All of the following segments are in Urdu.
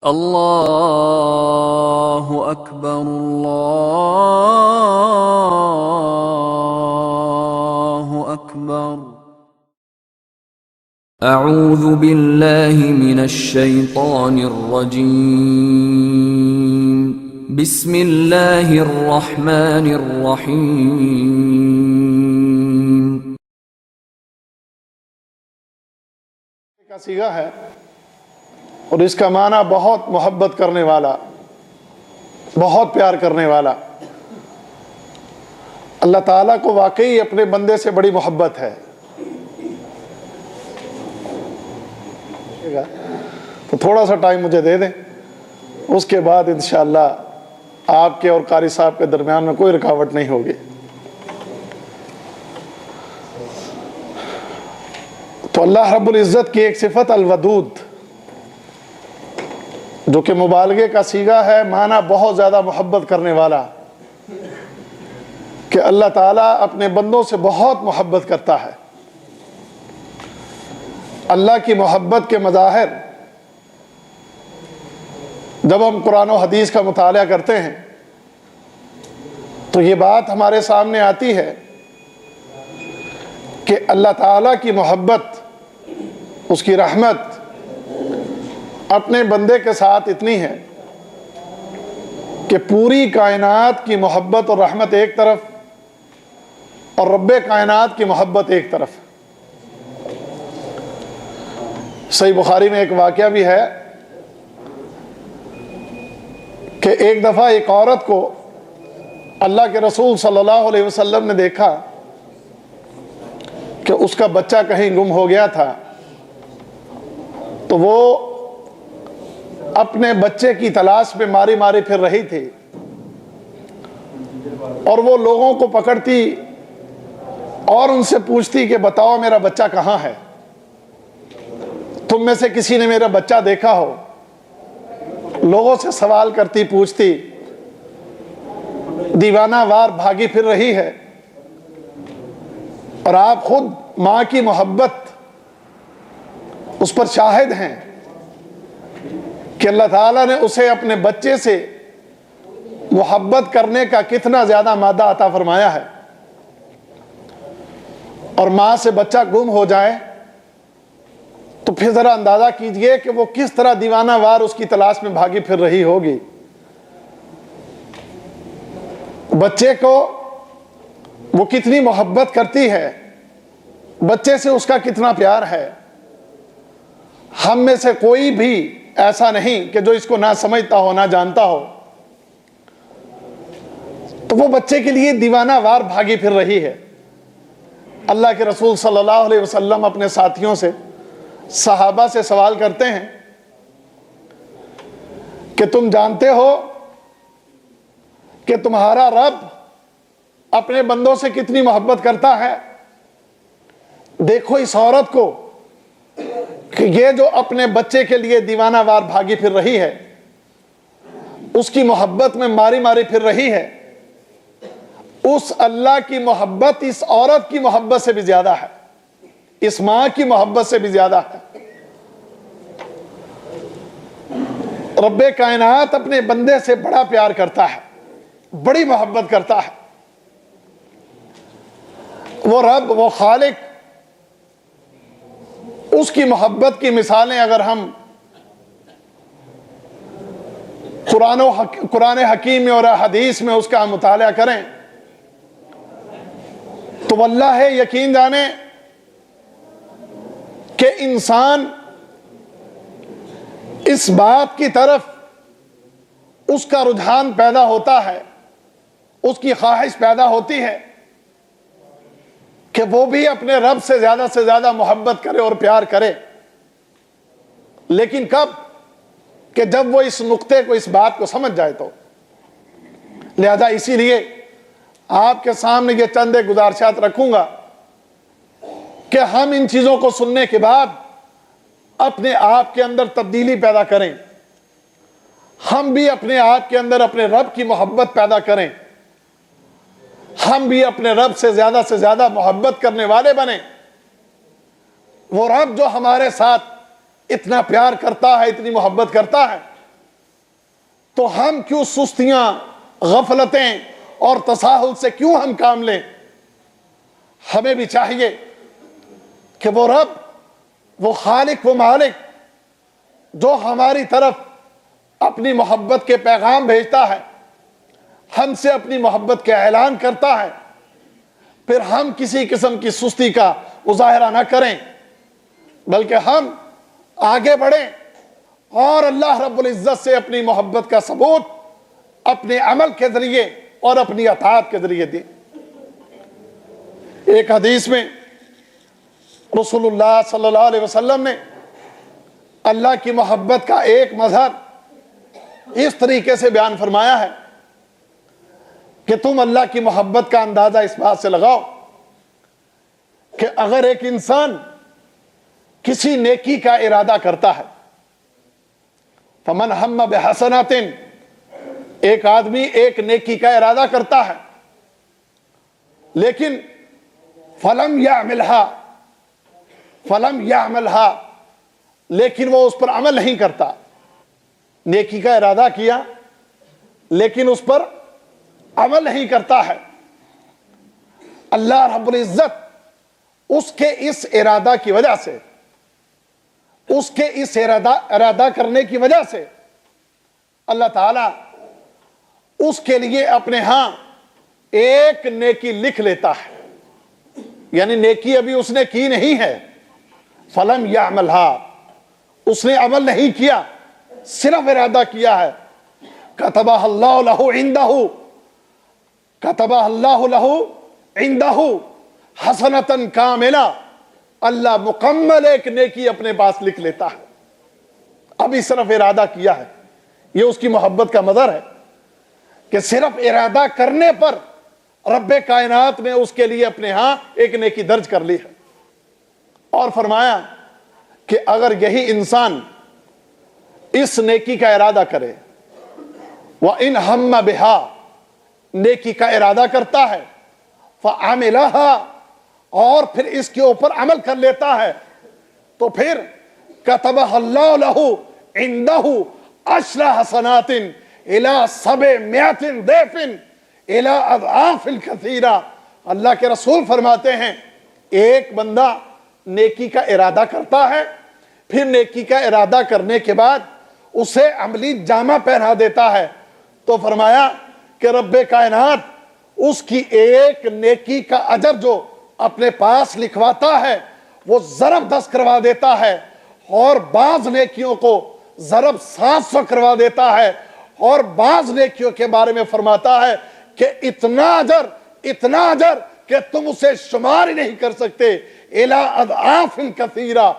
اللہ اکبر اللہ اکبر۔ اعوذ باللہ من الشیطان الرجیم، بسم اللہ الرحمن الرحیم۔ کا صیغہ ہے اور اس کا معنی بہت محبت کرنے والا، بہت پیار کرنے والا۔ اللہ تعالیٰ کو واقعی اپنے بندے سے بڑی محبت ہے۔ تو تھوڑا سا ٹائم مجھے دے دیں، اس کے بعد انشاءاللہ آپ کے اور قاری صاحب کے درمیان میں کوئی رکاوٹ نہیں ہوگی۔ تو اللہ رب العزت کی ایک صفت الودود، جو کہ مبالغے کا صیغہ ہے، معنی بہت زیادہ محبت کرنے والا، کہ اللہ تعالیٰ اپنے بندوں سے بہت محبت کرتا ہے۔ اللہ کی محبت کے مظاہر جب ہم قرآن و حدیث کا مطالعہ کرتے ہیں تو یہ بات ہمارے سامنے آتی ہے کہ اللہ تعالیٰ کی محبت، اس کی رحمت اپنے بندے کے ساتھ اتنی ہے کہ پوری کائنات کی محبت اور رحمت ایک طرف اور رب کائنات کی محبت ایک طرف۔ صحیح بخاری میں ایک واقعہ بھی ہے کہ ایک دفعہ ایک عورت کو اللہ کے رسول صلی اللہ علیہ وسلم نے دیکھا کہ اس کا بچہ کہیں گم ہو گیا تھا، تو وہ اپنے بچے کی تلاش میں ماری ماری پھر رہی تھی، اور وہ لوگوں کو پکڑتی اور ان سے پوچھتی کہ بتاؤ میرا بچہ کہاں ہے، تم میں سے کسی نے میرا بچہ دیکھا ہو۔ لوگوں سے سوال کرتی، پوچھتی، دیوانہ وار بھاگی پھر رہی ہے، اور آپ خود ماں کی محبت اس پر شاہد ہیں کہ اللہ تعالیٰ نے اسے اپنے بچے سے محبت کرنے کا کتنا زیادہ مادہ عطا فرمایا ہے۔ اور ماں سے بچہ گم ہو جائے تو پھر ذرا اندازہ کیجئے کہ وہ کس طرح دیوانہ وار اس کی تلاش میں بھاگی پھر رہی ہوگی۔ بچے کو وہ کتنی محبت کرتی ہے، بچے سے اس کا کتنا پیار ہے۔ ہم میں سے کوئی بھی ایسا نہیں کہ جو اس کو نہ سمجھتا ہو، نہ جانتا ہو۔ تو وہ بچے کے لیے دیوانہ وار بھاگی پھر رہی ہے۔ اللہ کے رسول صلی اللہ علیہ وسلم اپنے ساتھیوں سے، صحابہ سے سوال کرتے ہیں کہ تم جانتے ہو کہ تمہارا رب اپنے بندوں سے کتنی محبت کرتا ہے؟ دیکھو اس عورت کو کہ یہ جو اپنے بچے کے لیے دیوانہ وار بھاگی پھر رہی ہے، اس کی محبت میں ماری ماری پھر رہی ہے، اس اللہ کی محبت اس عورت کی محبت سے بھی زیادہ ہے، اس ماں کی محبت سے بھی زیادہ ہے۔ رب کائنات اپنے بندے سے بڑا پیار کرتا ہے، بڑی محبت کرتا ہے۔ وہ رب، وہ خالق، اس کی محبت کی مثالیں اگر ہم قرآن حکیم میں اور حدیث میں اس کا مطالعہ کریں تو واللہ ہے یقین جانے کہ انسان اس بات کی طرف اس کا رجحان پیدا ہوتا ہے، اس کی خواہش پیدا ہوتی ہے کہ وہ بھی اپنے رب سے زیادہ محبت کرے اور پیار کرے۔ لیکن کب؟ کہ جب وہ اس نقطے کو، اس بات کو سمجھ جائے تو۔ لہذا اسی لیے آپ کے سامنے یہ چند گزارشات رکھوں گا کہ ہم ان چیزوں کو سننے کے بعد اپنے آپ کے اندر تبدیلی پیدا کریں، ہم بھی اپنے آپ کے اندر اپنے رب کی محبت پیدا کریں، ہم بھی اپنے رب سے زیادہ محبت کرنے والے بنیں۔ وہ رب جو ہمارے ساتھ اتنا پیار کرتا ہے، اتنی محبت کرتا ہے، تو ہم کیوں سستیاں، غفلتیں اور تساہل سے کیوں ہم کام لیں؟ ہمیں بھی چاہیے کہ وہ رب، وہ خالق، وہ مالک جو ہماری طرف اپنی محبت کے پیغام بھیجتا ہے، ہم سے اپنی محبت کا اعلان کرتا ہے، پھر ہم کسی قسم کی سستی کا مظاہرہ نہ کریں، بلکہ ہم آگے بڑھیں اور اللہ رب العزت سے اپنی محبت کا ثبوت اپنے عمل کے ذریعے اور اپنی اطاعت کے ذریعے دیں۔ ایک حدیث میں رسول اللہ صلی اللہ علیہ وسلم نے اللہ کی محبت کا ایک مظہر اس طریقے سے بیان فرمایا ہے کہ تم اللہ کی محبت کا اندازہ اس بات سے لگاؤ کہ اگر ایک انسان کسی نیکی کا ارادہ کرتا ہے، فمن ہم بحسنات، ایک آدمی ایک نیکی کا ارادہ کرتا ہے لیکن فلم یعملها، لیکن وہ اس پر عمل نہیں کرتا، نیکی کا ارادہ کیا لیکن اس پر عمل نہیں کرتا ہے، اللہ رب العزت اس کے اس ارادہ کی وجہ سے، اس کے اس ارادہ کرنے کی وجہ سے اللہ تعالیٰ اس کے لیے اپنے ہاں ایک نیکی لکھ لیتا ہے، یعنی نیکی ابھی اس نے کی نہیں ہے، فلم یعملها، اس نے عمل نہیں کیا، صرف ارادہ کیا ہے، کتبہ اللہ لہ عندہ، کتبہ اللہ لہ عندہ حسنۃ کاملہ، اللہ مکمل ایک نیکی اپنے پاس لکھ لیتا ہے، ابھی صرف ارادہ کیا ہے۔ یہ اس کی محبت کا مظہر ہے کہ صرف ارادہ کرنے پر رب کائنات نے اس کے لیے اپنے ہاں ایک نیکی درج کر لی ہے، اور فرمایا کہ اگر یہی انسان اس نیکی کا ارادہ کرے، وَإِنْ هَمَّ بِهَا، نیکی کا ارادہ کرتا ہے، فَعَمِلَهَا، اور پھر اس کے اوپر عمل کر لیتا ہے، تو پھر كَتَبَهَا اللَّهُ لَهُ عِنْدَهُ عَشْرَ حَسَنَاتٍ إِلَىٰ 700 ضِعْفٍ إِلَىٰ أَضْعَافٍ كَثِيرَةٍ۔ اللہ کے رسول فرماتے ہیں ایک بندہ نیکی کا ارادہ کرتا ہے، پھر نیکی کا ارادہ کرنے کے بعد اسے عملی جامہ پہنا دیتا ہے، تو فرمایا کہ رب کائنات اس کی ایک نیکی کا اجر جو اپنے پاس لکھواتا ہے وہ ضرب 10 کروا دیتا ہے، اور بعض نیکیوں کو ضرب 700 کروا دیتا ہے، اور بعض نیکیوں کے بارے میں فرماتا ہے کہ اتنا اجر کہ تم اسے شمار ہی نہیں کر سکتے، اِلَىٰ أَضْعَافٍ كَثِيرَةٍ،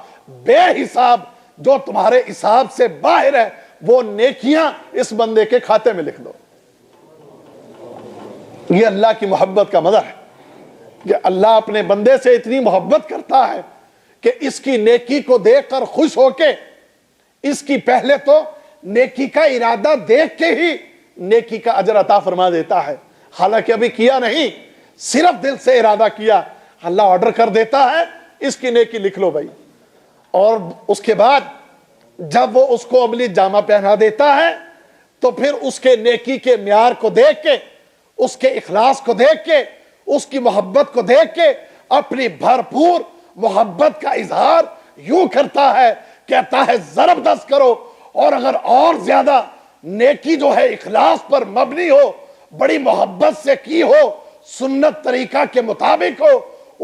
بے حساب، جو تمہارے حساب سے باہر ہے وہ نیکیاں اس بندے کے کھاتے میں لکھ دو۔ یہ اللہ کی محبت کا مظہر ہے کہ اللہ اپنے بندے سے اتنی محبت کرتا ہے کہ اس کی نیکی کو دیکھ کر خوش ہو کے اس کی پہلے تو نیکی کا ارادہ دیکھ کے ہی نیکی کا اجر عطا فرما دیتا ہے، حالانکہ ابھی کیا نہیں، صرف دل سے ارادہ کیا، اللہ آرڈر کر دیتا ہے اس کی نیکی لکھ لو بھائی، اور اس کے بعد جب وہ اس کو عملی جامہ پہنا دیتا ہے تو پھر اس کے نیکی کے معیار کو دیکھ کے، اس کے اخلاص کو دیکھ کے، اس کی محبت کو دیکھ کے اپنی بھرپور محبت کا اظہار یوں کرتا ہے، کہتا ہے ضرب 10 کرو، اور اگر اور زیادہ نیکی جو ہے اخلاص پر مبنی ہو، بڑی محبت سے کی ہو، سنت طریقہ کے مطابق ہو،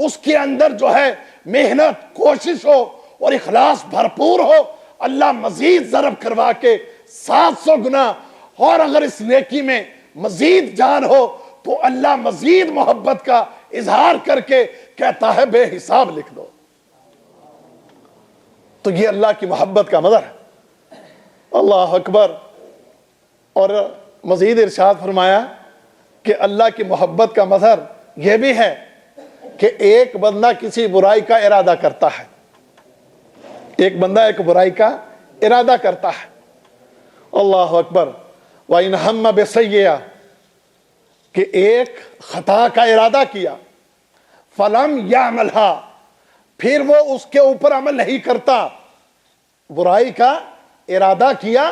اس کے اندر جو ہے محنت، کوشش ہو اور اخلاص بھرپور ہو، اللہ مزید ضرب کروا کے 700 گنا، اور اگر اس نیکی میں مزید جان ہو تو اللہ مزید محبت کا اظہار کر کے کہتا ہے بے حساب لکھ دو۔ تو یہ اللہ کی محبت کا مظہر ہے۔ اللہ اکبر۔ اور مزید ارشاد فرمایا کہ اللہ کی محبت کا مظہر یہ بھی ہے کہ ایک بندہ کسی برائی کا ارادہ کرتا ہے، ایک بندہ ایک برائی کا ارادہ کرتا ہے، اللہ اکبر، وَإِنْ هَمَّ بِسَيِّئَةٍ، کہ ایک خطا کا ارادہ کیا، فَلَمْ يَعْمَلْهَا، پھر وہ اس کے اوپر عمل نہیں کرتا، برائی کا ارادہ کیا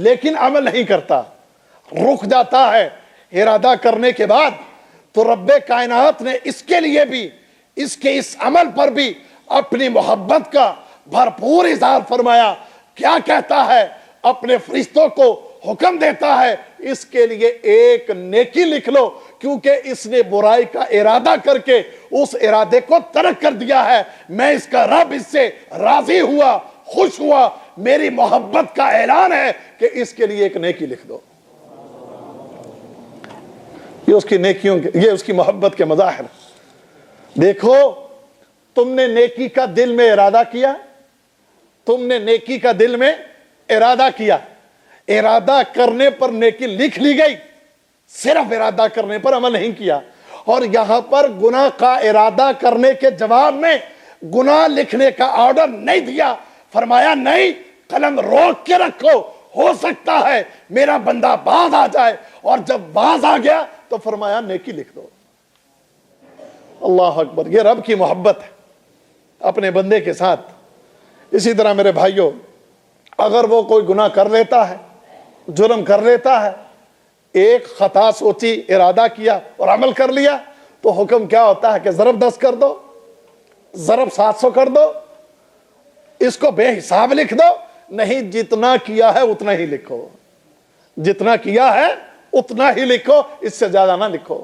لیکن عمل نہیں کرتا، رک جاتا ہے ارادہ کرنے کے بعد، تو رب کائنات نے اس کے لیے بھی، اس کے اس عمل پر بھی اپنی محبت کا بھرپور اظہار فرمایا۔ کیا کہتا ہے؟ اپنے فرشتوں کو حکم دیتا ہے اس کے لیے ایک نیکی لکھ لو، کیونکہ اس نے برائی کا ارادہ کر کے اس ارادے کو ترک کر دیا ہے، میں اس کا رب اس سے راضی ہوا، خوش ہوا، میری محبت کا اعلان ہے کہ اس کے لیے ایک نیکی لکھ دو۔ یہ اس کی نیکیوں کے، یہ اس کی محبت کے مظاہر۔ دیکھو، تم نے نیکی کا دل میں ارادہ کیا، تم نے نیکی کا دل میں ارادہ کیا، ارادہ کرنے پر نیکی لکھ لی گئی، صرف ارادہ کرنے پر عمل نہیں کیا۔ اور یہاں پر گناہ کا ارادہ کرنے کے جواب میں گناہ لکھنے کا آرڈر نہیں دیا، فرمایا نہیں، قلم روک کے رکھو، ہو سکتا ہے میرا بندہ باز آ جائے، اور جب باز آ گیا تو فرمایا نیکی لکھ دو۔ اللہ اکبر، یہ رب کی محبت ہے اپنے بندے کے ساتھ۔ اسی طرح میرے بھائیوں، اگر وہ کوئی گناہ کر لیتا ہے، جرم کر لیتا ہے، ایک خطا سوچی، ارادہ کیا اور عمل کر لیا، تو حکم کیا ہوتا ہے کہ ضرب 10 کر دو، ضرب 700 کر دو، اس کو بے حساب لکھ دو۔ نہیں، جتنا کیا ہے اتنا ہی لکھو، جتنا کیا ہے اتنا ہی لکھو، اس سے زیادہ نہ لکھو۔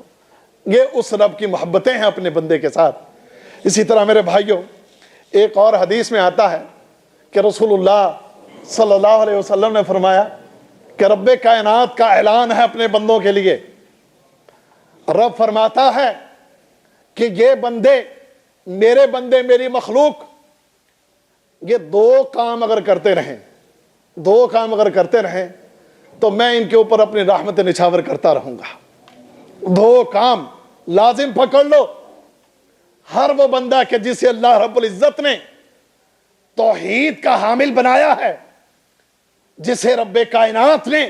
یہ اس رب کی محبتیں ہیں اپنے بندے کے ساتھ۔ اسی طرح میرے بھائیوں، ایک اور حدیث میں آتا ہے کہ رسول اللہ صلی اللہ علیہ وسلم نے فرمایا کہ رب کائنات کا اعلان ہے اپنے بندوں کے لیے۔ رب فرماتا ہے کہ یہ بندے، میرے بندے، میری مخلوق، یہ دو کام اگر کرتے رہیں، دو کام اگر کرتے رہیں تو میں ان کے اوپر اپنی رحمت نچھاور کرتا رہوں گا۔ دو کام لازم پکڑ لو۔ ہر وہ بندہ کہ جسے اللہ رب العزت نے توحید کا حامل بنایا ہے، جسے رب کائنات نے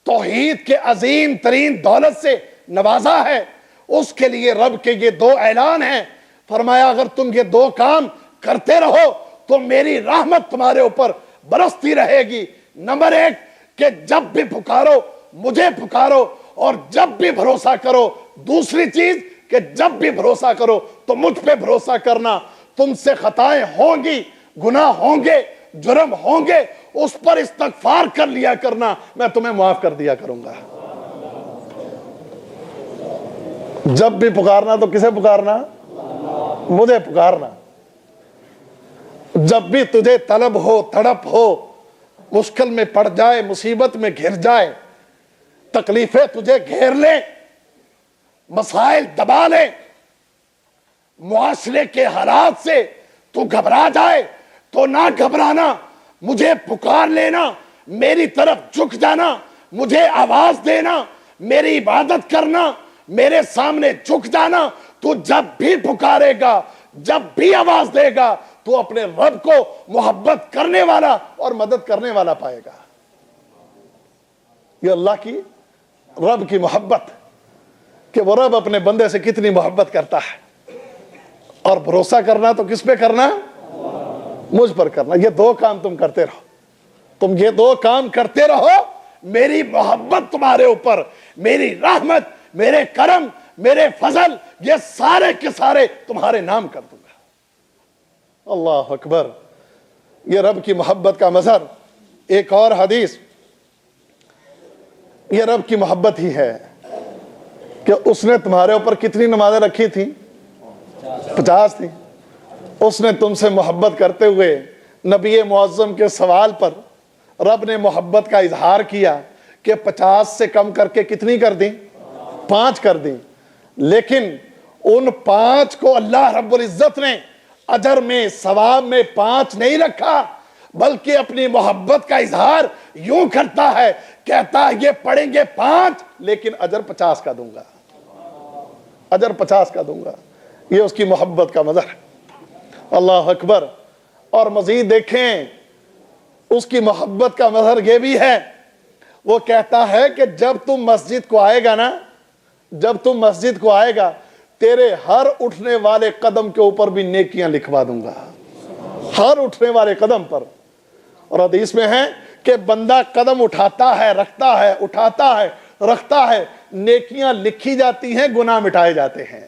توحید کے عظیم ترین دولت سے نوازا ہے، اس کے لیے رب کے یہ دو اعلان ہیں۔ فرمایا اگر تم یہ دو کام کرتے رہو تو میری رحمت تمہارے اوپر برستی رہے گی۔ نمبر 1 کہ جب بھی پکارو مجھے پکارو، اور جب بھی بھروسہ کرو، دوسری چیز کہ جب بھی بھروسہ کرو تو مجھ پہ بھروسہ کرنا۔ تم سے خطائیں ہوں گی، گناہ ہوں گے، جرم ہوں گے، اس پر استغفار کر لیا کرنا، میں تمہیں معاف کر دیا کروں گا۔ جب بھی پکارنا تو کسے پکارنا؟ مجھے پکارنا۔ جب بھی تجھے طلب ہو، تڑپ ہو، مشکل میں پڑ جائے، مصیبت میں گھر جائے، تکلیفیں تجھے گھیر لیں، مسائل دبا لیں، معاشرے کے حالات سے تو گھبرا جائے، تو نہ گھبرانا، مجھے پکار لینا، میری طرف جھک جانا، مجھے آواز دینا، میری عبادت کرنا، میرے سامنے جھک جانا۔ تو جب بھی پکارے گا، جب بھی آواز دے گا، تو اپنے رب کو محبت کرنے والا اور مدد کرنے والا پائے گا۔ یہ اللہ کی، رب کی محبت، کہ وہ رب اپنے بندے سے کتنی محبت کرتا ہے۔ اور بھروسہ کرنا تو کس پہ کرنا؟ مجھ پر کرنا۔ یہ دو کام تم کرتے رہو، تم یہ دو کام کرتے رہو، میری محبت تمہارے اوپر، میری رحمت، میرے کرم، میرے فضل، یہ سارے کے سارے تمہارے نام کر دوں گا۔ اللہ اکبر، یہ رب کی محبت کا مظہر۔ ایک اور حدیث، یہ رب کی محبت ہی ہے کہ اس نے تمہارے اوپر کتنی نمازیں رکھی تھیں؟ 50 تھی۔ اس نے تم سے محبت کرتے ہوئے نبی معظم کے سوال پر رب نے محبت کا اظہار کیا کہ 50 سے کم کر کے کتنی کر دیں؟ 5 کر دیں۔ لیکن ان 5 کو اللہ رب العزت نے اجر میں، ثواب میں 5 نہیں رکھا، بلکہ اپنی محبت کا اظہار یوں کرتا ہے، کہتا ہے یہ پڑھیں گے 5 لیکن اجر 50 کا دوں گا، اجر 50 کا دوں گا۔ یہ اس کی محبت کا مظہر ہے۔ اللہ اکبر۔ اور مزید دیکھیں، اس کی محبت کا مظہر یہ بھی ہے، وہ کہتا ہے کہ جب تم مسجد کو آئے گا نا، جب تم مسجد کو آئے گا، تیرے ہر اٹھنے والے قدم کے اوپر بھی نیکیاں لکھوا دوں گا، ہر اٹھنے والے قدم پر۔ اور حدیث میں ہے کہ بندہ قدم اٹھاتا ہے رکھتا ہے اٹھاتا ہے رکھتا ہے، نیکیاں لکھی جاتی ہیں، گناہ مٹائے جاتے ہیں۔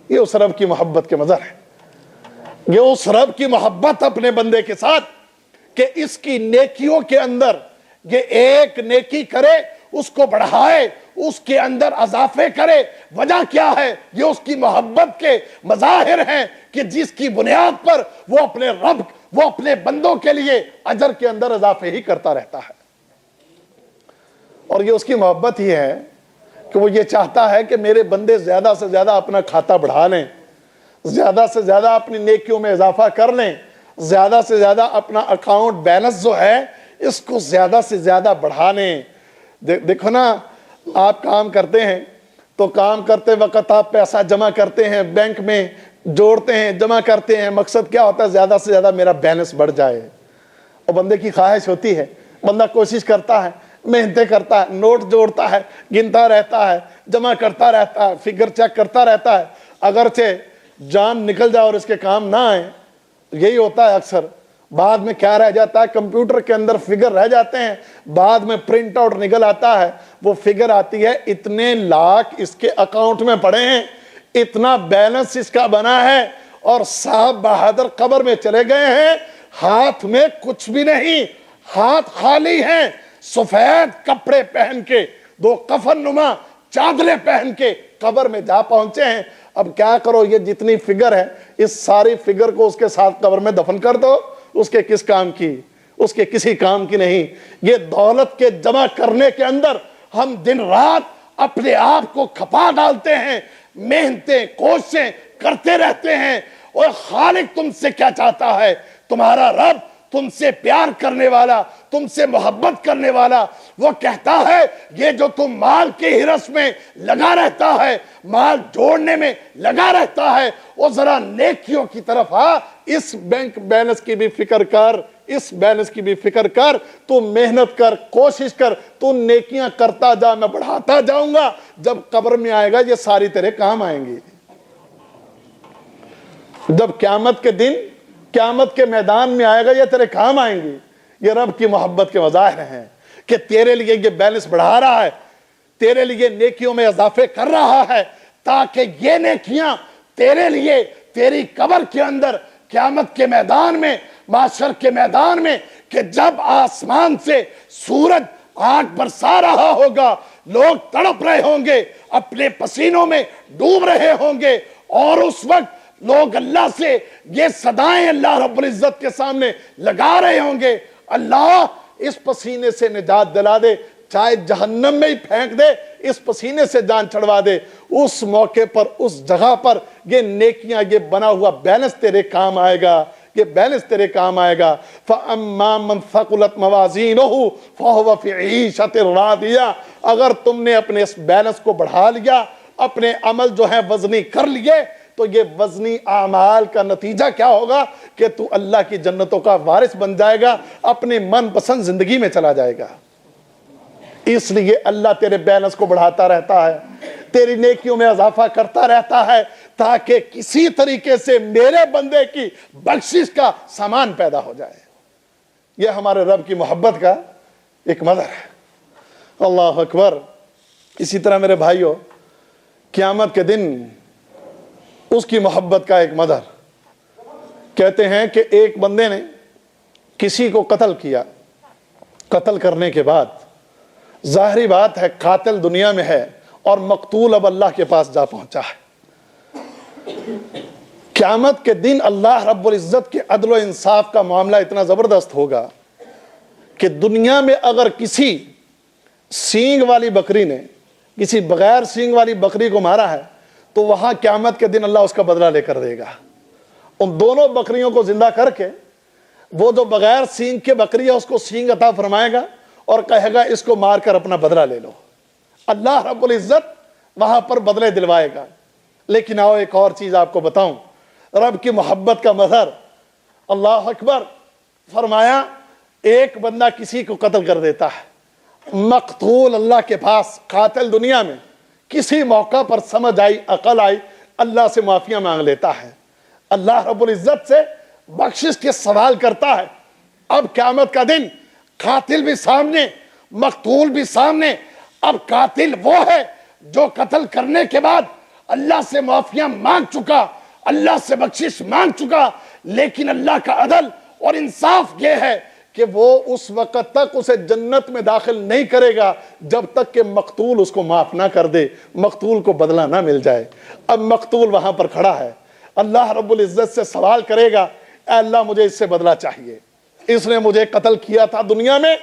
یہ اس رب کی محبت کے مظہر ہے، یہ اس رب کی محبت اپنے بندے کے ساتھ کہ اس کی نیکیوں کے اندر یہ ایک نیکی کرے، اس کو بڑھائے، اس کے اندر اضافے کرے۔ وجہ کیا ہے؟ یہ اس کی محبت کے مظاہر ہیں کہ جس کی بنیاد پر وہ اپنے رب، وہ اپنے بندوں کے لیے اجر کے اندر اضافے ہی کرتا رہتا ہے۔ اور یہ اس کی محبت ہی ہے کہ وہ یہ چاہتا ہے کہ میرے بندے زیادہ سے زیادہ اپنا کھاتا بڑھا لیں، زیادہ سے زیادہ اپنی نیکیوں میں اضافہ کر لیں، زیادہ سے زیادہ اپنا اکاؤنٹ بیلنس جو ہے اس کو زیادہ سے زیادہ بڑھا لیں۔ دیکھو نا، آپ کام کرتے ہیں تو کام کرتے وقت آپ پیسہ جمع کرتے ہیں، بینک میں جوڑتے ہیں، جمع کرتے ہیں، مقصد کیا ہوتا ہے؟ زیادہ سے زیادہ میرا بیلنس بڑھ جائے۔ اور بندے کی خواہش ہوتی ہے، بندہ کوشش کرتا ہے، محنتیں کرتا ہے، نوٹ جوڑتا ہے، گنتا رہتا ہے، جمع کرتا رہتا ہے، فگر چیک کرتا رہتا ہے، اگرچہ جان نکل جائے اور اس کے کام نہ آئے۔ یہی ہوتا ہے اکثر، بعد میں کیا رہ جاتا ہے؟ کمپیوٹر کے اندر فگر رہ جاتے ہیں، بعد میں پرنٹ آؤٹ نکل آتا ہے، وہ فگر آتی ہے اتنے لاکھ اس کے اکاؤنٹ میں پڑے ہیں، اتنا بیلنس اس کا بنا ہے، اور صاحب بہادر قبر میں چلے گئے ہیں، ہاتھ میں کچھ بھی نہیں، ہاتھ خالی ہیں، سفید کپڑے پہن کے، دو کفن نما چادریں پہن کے قبر میں جا پہنچے ہیں۔ اب کیا کرو؟ یہ جتنی فگر ہے، اس ساری فگر کو اس کے ساتھ قبر میں دفن کر دو، اس کے کس کام کی؟ اس کے کسی کام کی نہیں۔ یہ دولت کے جمع کرنے کے اندر ہم دن رات اپنے آپ کو کھپا ڈالتے ہیں، محنتیں کوششیں کرتے رہتے ہیں۔ اور خالق تم سے کیا چاہتا ہے؟ تمہارا رب تم سے پیار کرنے والا، تم سے محبت کرنے والا، وہ کہتا ہے یہ جو تم مال کے ہرس میں لگا رہتا ہے، مال جوڑنے میں لگا رہتا ہے، وہ ذرا نیکیوں کی طرف آ، اس بینک بیلنس کی بھی فکر کر، اس بیلنس کی بھی فکر کر، تو محنت کر، کوشش کر، تو نیکیاں کرتا جا، میں بڑھاتا جاؤں گا۔ جب قبر میں آئے گا یہ ساری تیرے کام آئیں گی۔ جب قیامت کے دن، قیامت کے میدان میں آئے گا یہ تیرے کام آئیں گی۔ یہ رب کی محبت کے مظاہر ہیں کہ تیرے لیے یہ بیلنس بڑھا رہا ہے، تیرے لیے نیکیوں میں اضافے کر رہا ہے، تاکہ یہ نیکیاں تیرے لیے تیری قبر کے اندر، قیامت کے میدان میں، محشر کے میدان میں، کہ جب آسمان سے سورج آگ برسا رہا ہوگا، لوگ تڑپ رہے ہوں گے، اپنے پسینوں میں ڈوب رہے ہوں گے، اور اس وقت لوگ اللہ سے یہ صدائیں اللہ رب العزت کے سامنے لگا رہے ہوں گے، اللہ اس پسینے سے نجات دلا دے، چاہے جہنم میں ہی پھینک دے، اس پسینے سے جان چڑھوا دے۔ اس موقع پر، اس جگہ پر یہ نیکیاں، یہ بنا ہوا بیلنس تیرے کام آئے گا، یہ بیلنس تیرے کام آئے گا۔ فَأَمَّا مَنْ ثَقُلَتْ مَوَازِينُهُ فَهُوَ فِي عِيشَةٍ رَاضِيَةٍ، اگر تم نے اپنے اس بیلنس کو بڑھا لیا، اپنے عمل جو ہے وزنی کر لیے، تو یہ وزنی اعمال کا نتیجہ کیا ہوگا کہ تو اللہ کی جنتوں کا وارث بن جائے گا، اپنی من پسند زندگی میں چلا جائے گا۔ اس لیے اللہ تیرے بیلنس کو بڑھاتا رہتا ہے، تیری نیکیوں میں اضافہ کرتا رہتا ہے، تاکہ کسی طریقے سے میرے بندے کی بخشش کا سامان پیدا ہو جائے۔ یہ ہمارے رب کی محبت کا ایک مظہر ہے۔ اللہ اکبر۔ اسی طرح میرے بھائیوں، قیامت کے دن اس کی محبت کا ایک مظہر، کہتے ہیں کہ ایک بندے نے کسی کو قتل کیا، قتل کرنے کے بعد ظاہری بات ہے قاتل دنیا میں ہے اور مقتول اب اللہ کے پاس جا پہنچا ہے۔ قیامت کے دن اللہ رب العزت کے عدل و انصاف کا معاملہ اتنا زبردست ہوگا کہ دنیا میں اگر کسی سینگ والی بکری نے کسی بغیر سینگ والی بکری کو مارا ہے تو وہاں قیامت کے دن اللہ اس کا بدلہ لے کر دے گا۔ ان دونوں بکریوں کو زندہ کر کے وہ جو بغیر سینگ کے بکری ہے اس کو سینگ عطا فرمائے گا اور کہے گا اس کو مار کر اپنا بدلہ لے لو۔ اللہ رب العزت وہاں پر بدلے دلوائے گا۔ لیکن آؤ ایک اور چیز آپ کو بتاؤں، رب کی محبت کا مظہر، اللہ اکبر، فرمایا ایک بندہ کسی کو قتل کر دیتا ہے، مقتول اللہ کے پاس، قاتل دنیا میں کسی موقع پر سمجھ آئی، عقل آئی، اللہ سے معافیاں مانگ لیتا ہے، اللہ رب العزت سے بخشش کے سوال کرتا ہے۔ اب قیامت کا دن قاتل بھی سامنے، مقتول بھی سامنے۔ اب قاتل وہ ہے جو قتل کرنے کے بعد اللہ سے معافیاں مانگ چکا، اللہ سے بخشش مانگ چکا، لیکن اللہ کا عدل اور انصاف یہ ہے کہ وہ اس وقت تک اسے جنت میں داخل نہیں کرے گا جب تک کہ مقتول اس کو معاف نہ کر دے، مقتول کو بدلہ نہ مل جائے۔ اب مقتول وہاں پر کھڑا ہے، اللہ رب العزت سے سوال کرے گا، اے اللہ مجھے اس سے بدلہ چاہیے، اس نے مجھے قتل کیا تھا دنیا میں،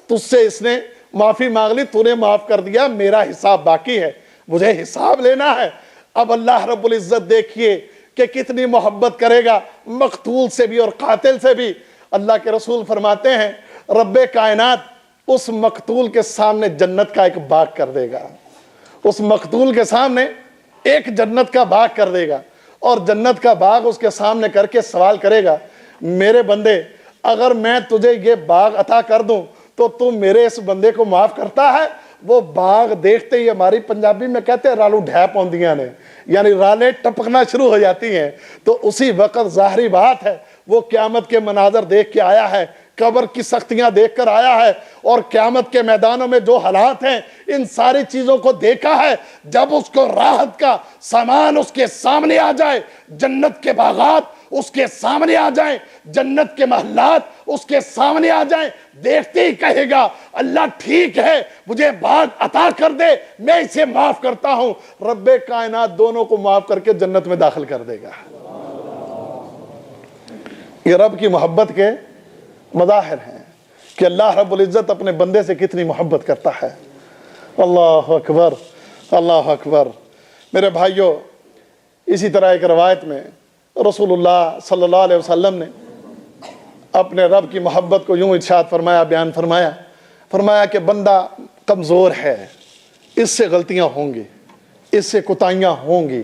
تجھ سے اس نے معافی مانگ لی، تو نے معاف کر دیا، میرا حساب باقی ہے، مجھے حساب لینا ہے۔ اب اللہ رب العزت دیکھیے کہ کتنی محبت کرے گا مقتول سے بھی اور قاتل سے بھی۔ اللہ کے رسول فرماتے ہیں رب کائنات اس مقتول کے سامنے جنت کا ایک باغ کر دے گا، اس مقتول کے سامنے ایک جنت کا باغ کر دے گا، اور جنت کا باغ اس کے سامنے کر کے سوال کرے گا، میرے بندے اگر میں تجھے یہ باغ عطا کر دوں تو تم میرے اس بندے کو معاف کرتا ہے؟ وہ باغ دیکھتے ہی، ہماری پنجابی میں کہتے ہیں رالو ڈھے پوندیاں نے، یعنی رالیں ٹپکنا شروع ہو جاتی ہیں۔ تو اسی وقت ظاہری بات ہے وہ قیامت کے مناظر دیکھ کے آیا ہے، قبر کی سختیاں دیکھ کر آیا ہے، اور قیامت کے میدانوں میں جو حالات ہیں ان ساری چیزوں کو دیکھا ہے۔ جب اس کو راحت کا سامان اس کے سامنے آ جائے، جنت کے باغات اس کے سامنے آ جائیں، جنت کے محلات اس کے سامنے آ جائیں، دیکھتے ہی کہے گا اللہ ٹھیک ہے مجھے باغ عطا کر دے، میں اسے معاف کرتا ہوں۔ رب کائنات دونوں کو معاف کر کے جنت میں داخل کر دے گا۔ یہ رب کی محبت کے مظاہر ہیں کہ اللہ رب العزت اپنے بندے سے کتنی محبت کرتا ہے۔ اللہ اکبر، اللہ اکبر۔ میرے بھائیوں، اسی طرح ایک روایت میں رسول اللہ صلی اللہ علیہ وسلم نے اپنے رب کی محبت کو یوں ارشاد فرمایا، بیان فرمایا، فرمایا کہ بندہ کمزور ہے، اس سے غلطیاں ہوں گی، اس سے کوتاہیاں ہوں گی۔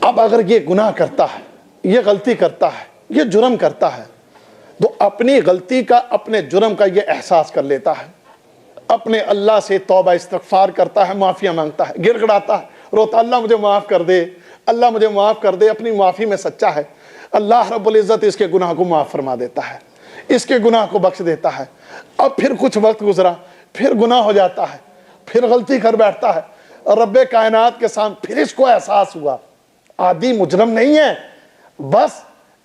اب اگر یہ گناہ کرتا ہے، یہ غلطی کرتا ہے، یہ جرم کرتا ہے، تو اپنی غلطی کا، اپنے جرم کا یہ احساس کر لیتا ہے، اپنے اللہ سے توبہ استغفار کرتا ہے، معافیاں مانگتا ہے، گر گڑاتا ہے، روتا اللہ مجھے معاف کر دے، اللہ مجھے معاف کر دے، اپنی معافی میں سچا ہے۔ اللہ رب العزت اس کے گناہ کو معاف فرما دیتا ہے، اس کے گناہ کو بخش دیتا ہے۔ اب پھر کچھ وقت گزرا، پھر گناہ ہو جاتا ہے، پھر غلطی کر بیٹھتا ہے، اور رب کائنات کے سامنے پھر اس کو احساس ہوا عادی مجرم نہیں ہے، بس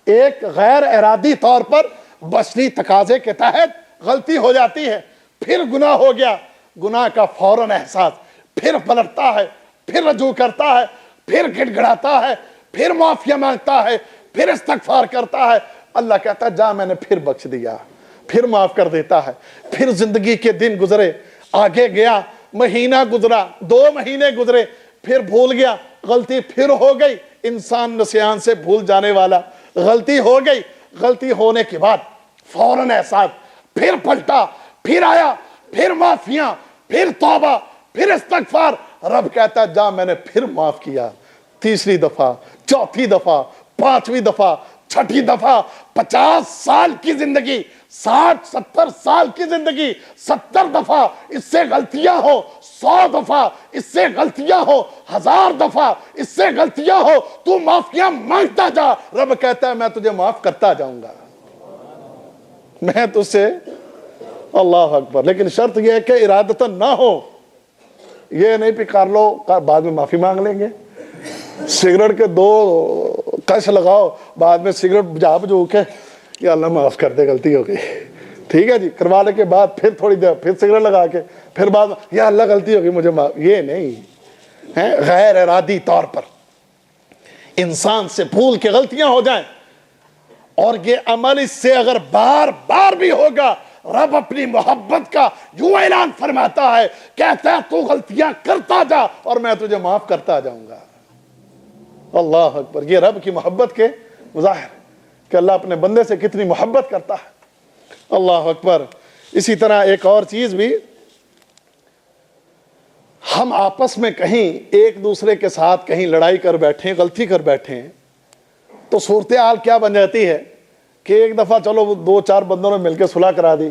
ایک غیر ارادی طور پر بشری تقاضے کے تحت غلطی ہو جاتی ہے، پھر گناہ ہو گیا، گناہ کا فوراً احساس، پھر پلٹتا ہے، پھر رجوع کرتا ہے، پھر گڑ گڑاتا ہے، پھر معافیاں مانگتا ہے، پھر استغفار کرتا ہے۔ اللہ کہتا ہے جا میں نے پھر بخش دیا، پھر معاف کر دیتا ہے۔ پھر زندگی کے دن گزرے، آگے گیا، مہینہ گزرا، 2 مہینے گزرے، پھر بھول گیا، غلطی پھر ہو گئی۔ انسان نسیان سے بھول جانے والا، غلطی ہو گئی، غلطی ہونے کے بعد فوراً احساس، پھر پلٹا، پھر آیا، پھر معافیاں، پھر توبہ، پھر استغفار۔ رب کہتا ہے جا میں نے پھر معاف کیا، 3ری دفعہ، 4تھی دفعہ، 5ویں دفعہ، 6ٹھی دفعہ۔ 50 سال کی زندگی، 60-70 سال کی زندگی، 70 دفعہ اس سے غلطیاں ہو، 100 دفعہ اس سے غلطیاں ہو، 1000 دفعہ اس سے غلطیاں ہو، تو معافیاں مانگتا جا۔ رب کہتا ہے میں تجھے معاف کرتا جاؤں گا، میں تجھ سے، اللہ اکبر۔ لیکن شرط یہ ہے کہ ارادتاً نہ ہو، یہ نہیں کر لو بعد میں معافی مانگ لیں گے، سگریٹ کے 2 کش لگاؤ، بعد میں سگریٹ بجا بجو کے یا اللہ معاف کر دے غلطی ہو گئی، ٹھیک ہے جی، کروانے کے بعد پھر تھوڑی دیر پھر سگریٹ لگا کے پھر بعد یا اللہ غلطی ہو گئی مجھے معاف، یہ نہیں ہے۔ غیر ارادی طور پر انسان سے بھول کے غلطیاں ہو جائیں، اور یہ عمل اس سے اگر بار بار بھی ہوگا، رب اپنی محبت کا یوں اعلان فرماتا ہے، کہتا ہے تو غلطیاں کرتا جا اور میں تجھے معاف کرتا جاؤں گا۔ اللہ اکبر۔ یہ رب کی محبت کے مظاہر کہ اللہ اپنے بندے سے کتنی محبت کرتا ہے۔ اللہ اکبر۔ اسی طرح ایک اور چیز بھی، ہم آپس میں کہیں ایک دوسرے کے ساتھ کہیں لڑائی کر بیٹھیں، غلطی کر بیٹھیں، تو صورتحال کیا بن جاتی ہے کہ ایک دفعہ چلو 2-4 بندوں نے مل کے صلح کرا دی،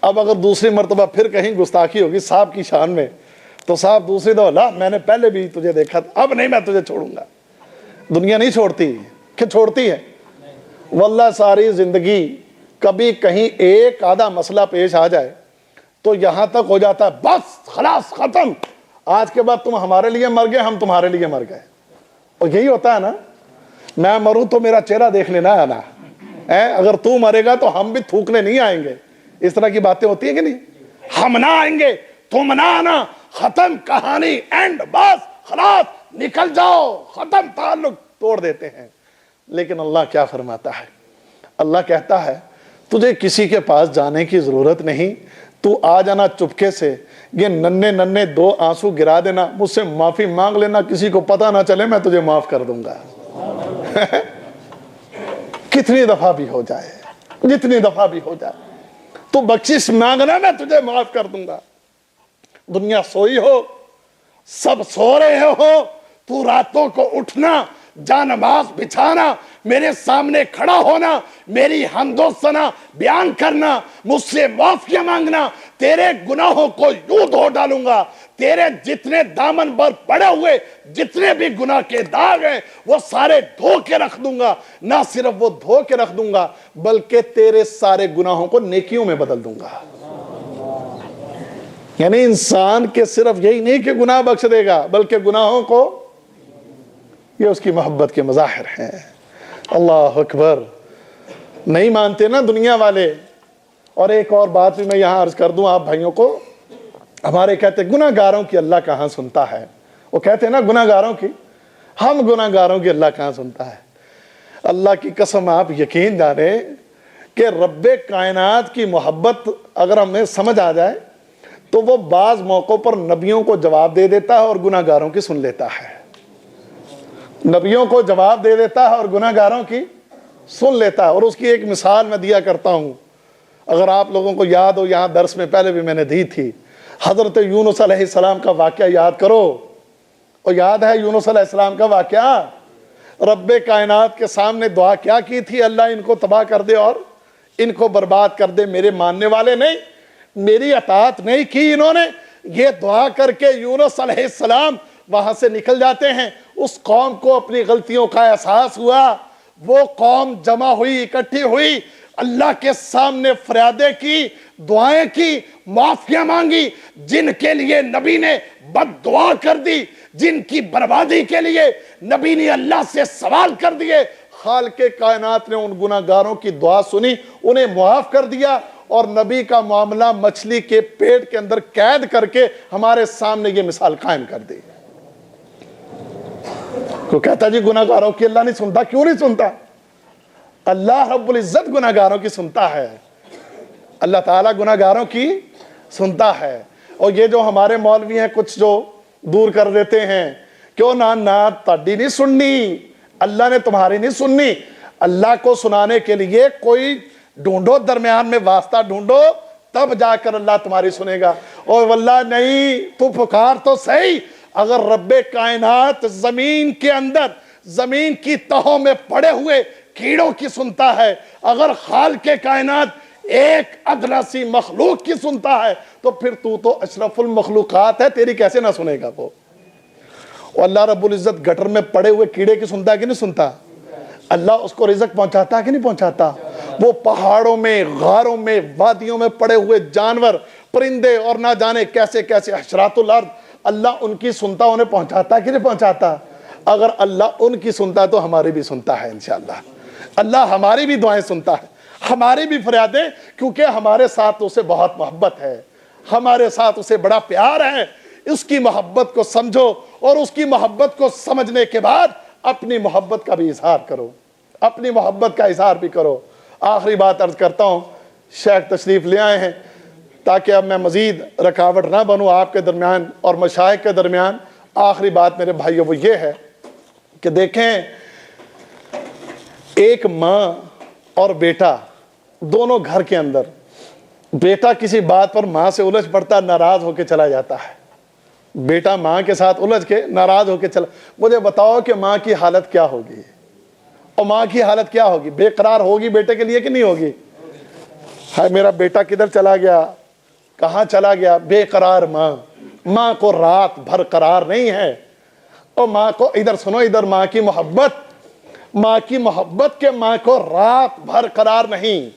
اب اگر دوسری مرتبہ پھر کہیں گستاخی ہوگی صاحب کی شان میں، تو صاحب دوسری دفعہ لا میں نے پہلے بھی تجھے دیکھا تھا، اب نہیں میں تجھے چھوڑوں گا۔ دنیا نہیں چھوڑتی، کہ چھوڑتی ہے؟ واللہ ساری زندگی کبھی کہیں ایک آدھا مسئلہ پیش آ جائے تو یہاں تک ہو جاتا ہے بس خلاص ختم، آج کے بعد تم ہمارے لیے مر گئے، ہم تمہارے لیے مر گئے. اور یہی ہوتا ہے نا، میں مروں تو میرا چہرہ دیکھ لینا ہے نا، اگر تو مرے گا تو ہم بھی تھوکنے نہیں آئیں گے. اس طرح کی باتیں ہوتی ہیں کہ نہیں؟ ہم نہ آئیں گے، تم نہ آنا، ختم کہانی، اینڈ، بس خلاص نکل جاؤ، ختم، تعلق توڑ دیتے ہیں. لیکن اللہ کیا فرماتا ہے؟ اللہ کہتا ہے تجھے کسی کے پاس جانے کی ضرورت نہیں، تو آ جانا چپکے سے، یہ ننھے ننھے 2 آنسو گرا دینا، مجھ سے معافی مانگ لینا، کسی کو پتہ نہ چلے، میں تجھے معاف کر دوں گا. کتنی دفعہ بھی ہو جائے، جتنی دفعہ بھی ہو جائے، تو بخشش مانگنا، میں تجھے معاف کر دوں گا. دنیا سوئی ہو، سب سو رہے ہو، تو راتوں کو اٹھنا، جا نماز بچھانا، میرے سامنے کھڑا ہونا، میری حمد و ثنا بیان کرنا، مجھ سے معافی مانگنا، تیرے گناہوں کو یوں دھو ڈالوں گا، تیرے جتنے دامن پر پڑے ہوئے جتنے بھی گناہ کے داغ ہیں وہ سارے دھو کے رکھ دوں گا. نہ صرف وہ دھو کے رکھ دوں گا بلکہ تیرے سارے گناہوں کو نیکیوں میں بدل دوں گا. یعنی انسان کے صرف یہی نہیں کہ گناہ بخش دے گا، بلکہ گناہوں کو، یہ اس کی محبت کے مظاہر ہیں. اللہ اکبر. نہیں مانتے نا دنیا والے. اور ایک اور بات بھی میں یہاں عرض کر دوں آپ بھائیوں کو، ہمارے کہتے ہیں گناہ گاروں کی اللہ کہاں سنتا ہے. وہ کہتے ہیں نا گناہ گاروں کی، ہم گناہ گاروں کی اللہ کہاں سنتا ہے. اللہ کی قسم آپ یقین جانیں کہ رب کائنات کی محبت اگر ہمیں سمجھ آ جائے تو وہ بعض موقعوں پر نبیوں کو جواب دے دیتا ہے اور گناہ گاروں کی سن لیتا ہے. نبیوں کو جواب دے دیتا ہے اور گناہ گاروں کی سن لیتا ہے. اور اس کی ایک مثال میں دیا کرتا ہوں، اگر آپ لوگوں کو یاد ہو، یہاں درس میں پہلے بھی میں نے دی تھی، حضرت یونس علیہ السلام کا واقعہ یاد کرو. اور یاد ہے یونس علیہ السلام کا واقعہ؟ رب کائنات کے سامنے دعا کیا کی تھی؟ اللہ ان کو تباہ کر دے اور ان کو برباد کر دے. میرے ماننے والے نہیں، میری اطاعت نہیں کی انہوں نے. یہ دعا کر کے یونس علیہ السلام وہاں سے نکل جاتے ہیں. اس قوم کو اپنی غلطیوں کا احساس ہوا، وہ قوم جمع ہوئی، اکٹھی ہوئی، اللہ کے سامنے فریادیں کی، دعائیں کی، معافیاں مانگی. جن کے لیے نبی نے بد دعا کر دی، جن کی بربادی کے لیے نبی نے اللہ سے سوال کر دیے، خالق کائنات نے ان گناہ گاروں کی دعا سنی، انہیں معاف کر دیا. اور نبی کا معاملہ مچھلی کے پیٹ کے اندر قید کر کے ہمارے سامنے یہ مثال قائم کر دی. کو کہتا جی گناہ گاروں کی اللہ نہیں سنتا. کیوں نہیں سنتا؟ اللہ رب العزت گناہ گاروں کی سنتا ہے. اللہ تعالیٰ گناہ گاروں کی سنتا ہے. اور یہ جو ہمارے مولوی ہیں کچھ جو دور کر دیتے ہیں، کیوں نہ تاڈی نہیں سننی، اللہ نے تمہاری نہیں سننی. اللہ کو سنانے کے لیے کوئی ڈھونڈو، درمیان میں واسطہ ڈھونڈو، تب جا کر اللہ تمہاری سنے گا. اور واللہ نہیں، تو پکار تو صحیح. اگر رب کائنات زمین کے اندر، زمین کی تہوں میں پڑے ہوئے کیڑوں کی سنتا ہے، اگر خالق کائنات ایک ادنا سی مخلوق کی سنتا ہے، تو پھر تو اشرف المخلوقات ہے، تیری کیسے نہ سنے گا وہ. اور اللہ رب العزت گٹر میں پڑے ہوئے کیڑے کی سنتا ہے کہ نہیں سنتا؟ اللہ اس کو رزق پہنچاتا ہے کہ نہیں پہنچاتا؟ وہ پہاڑوں میں، غاروں میں، وادیوں میں پڑے ہوئے جانور، پرندے اور نہ جانے کیسے کیسے حشرات الارض، اللہ ان کی سنتا، انہیں پہنچاتا ہے کہ نہیں پہنچاتا؟ اگر اللہ ان کی سنتا ہے تو ہماری بھی سنتا ہے انشاءاللہ. اللہ ہماری بھی دعائیں سنتا ہے، ہماری بھی فریادیں، کیونکہ ہمارے ساتھ اسے بہت محبت ہے، ہمارے ساتھ اسے بڑا پیار ہے. اس کی محبت کو سمجھو اور اس کی محبت کو سمجھنے کے بعد اپنی محبت کا بھی اظہار کرو، اپنی محبت کا اظہار بھی کرو. آخری بات عرض کرتا ہوں، شیخ تشریف لے آئے ہیں تاکہ اب میں مزید رکاوٹ نہ بنوں آپ کے درمیان اور مشائخ کے درمیان. آخری بات میرے بھائیو وہ یہ ہے کہ دیکھیں، ایک ماں اور بیٹا دونوں گھر کے اندر، بیٹا کسی بات پر ماں سے الجھ پڑتا، ناراض ہو کے چلا جاتا ہے. بیٹا ماں کے ساتھ الجھ کے ناراض ہو کے چلا. مجھے بتاؤ کہ ماں کی حالت کیا ہوگی؟ اور ماں کی حالت کیا ہوگی؟ بے قرار ہوگی بیٹے کے لیے کہ نہیں ہوگی؟ ہائے میرا بیٹا کدھر چلا گیا، کہاں چلا گیا؟ بے قرار ماں. ماں کو رات بھر قرار نہیں ہے. اور ماں کو ادھر سنو، ادھر ماں کی محبت، ماں کی محبت کے ماں کو رات بھر قرار نہیں.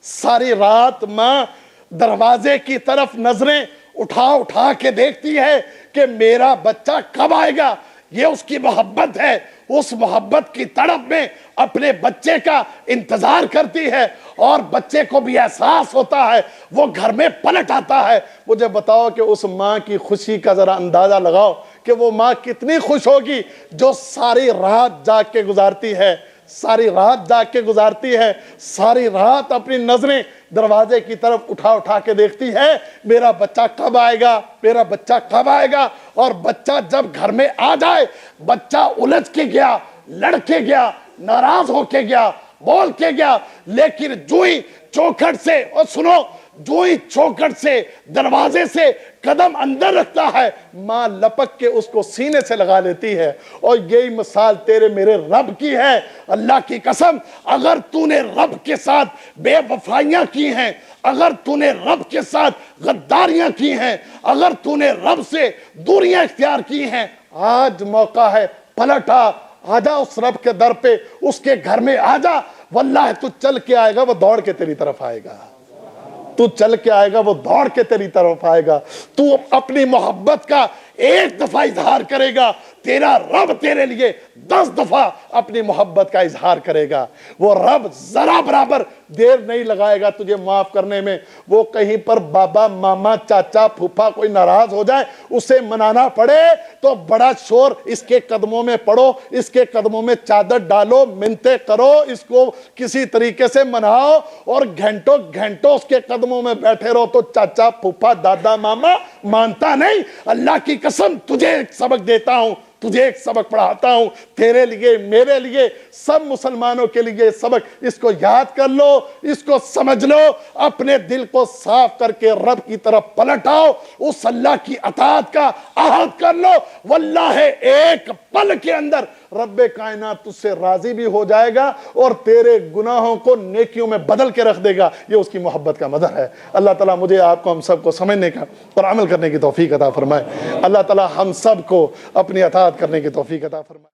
ساری رات ماں دروازے کی طرف نظریں اٹھا اٹھا کے دیکھتی ہے کہ میرا بچہ کب آئے گا. یہ اس کی محبت ہے. اس محبت کی تڑپ میں اپنے بچے کا انتظار کرتی ہے اور بچے کو بھی احساس ہوتا ہے, وہ گھر میں پلٹ آتا ہے. مجھے بتاؤ کہ اس ماں کی خوشی کا ذرا اندازہ لگاؤ کہ وہ ماں کتنی خوش ہوگی جو ساری رات جاگ کے گزارتی ہے, ساری رات جاگ کے گزارتی ہے, ساری رات اپنی نظریں دروازے کی طرف اٹھا اٹھا کے دیکھتی ہے میرا بچہ کب آئے گا, میرا بچہ کب آئے گا. اور بچہ جب گھر میں آ جائے, بچہ الجھ کے گیا, لڑ کے گیا, ناراض ہو کے گیا, بول کے گیا, لیکن جو ہی چوکھٹ سے, اور سنو, جو ہی چوکھٹ سے دروازے سے قدم اندر رکھتا ہے, ماں لپک کے اس کو سینے سے لگا لیتی ہے. اور یہی مثال تیرے میرے رب کی ہے. اللہ کی قسم, اگر تو نے رب کے ساتھ بے وفائیاں کی ہیں, اگر تو نے رب کے ساتھ غداریاں کی ہیں, اگر تو نے رب سے دوریاں اختیار کی ہیں, آج موقع ہے, پلٹا, آجا اس رب کے در پہ, اس کے گھر میں آجا. واللہ تو چل کے آئے گا, وہ دوڑ کے تیری طرف آئے گا. تو چل کے آئے گا, وہ دوڑ کے تیری طرف آئے گا. تو اپنی محبت کا ایک دفعہ اظہار کرے گا, تیرا رب تیرے لیے 10 دفعہ اپنی محبت کا اظہار کرے گا. وہ رب ذرا برابر دیر نہیں لگائے گا تجھے معاف کرنے میں. وہ کہیں پر بابا, ماما, چاچا, پھوپھا کوئی ناراض ہو جائے, اسے منانا پڑے تو بڑا شور, اس کے قدموں میں پڑو, اس کے قدموں میں چادر ڈالو, منتیں کرو, اس کو کسی طریقے سے مناؤ, اور گھنٹوں گھنٹوں اس کے قدموں میں بیٹھے رہو تو چاچا, پھوپھا, دادا, ماما مانتا نہیں. اللہ کی قسم تجھے ایک سبق دیتا ہوں, تجھے ایک سبق پڑھاتا ہوں, تیرے لیے, میرے لیے, سب مسلمانوں کے لیے سبق. اس کو یاد کر لو, اس کو سمجھ لو, اپنے دل کو صاف کر کے رب کی طرف پلٹ آؤ, اس اللہ کی اطاعت کا عہد کر لو. واللہ ایک پل کے اندر رب کائنات تجھ سے راضی بھی ہو جائے گا اور تیرے گناہوں کو نیکیوں میں بدل کے رکھ دے گا. یہ اس کی محبت کا مظہر ہے. اللہ تعالیٰ مجھے آپ کو, ہم سب کو سمجھنے کا اور عمل کرنے کی توفیق عطا فرمائے. اللہ تعالیٰ ہم سب کو اپنی اطاعت کرنے کی توفیق عطا فرمائے.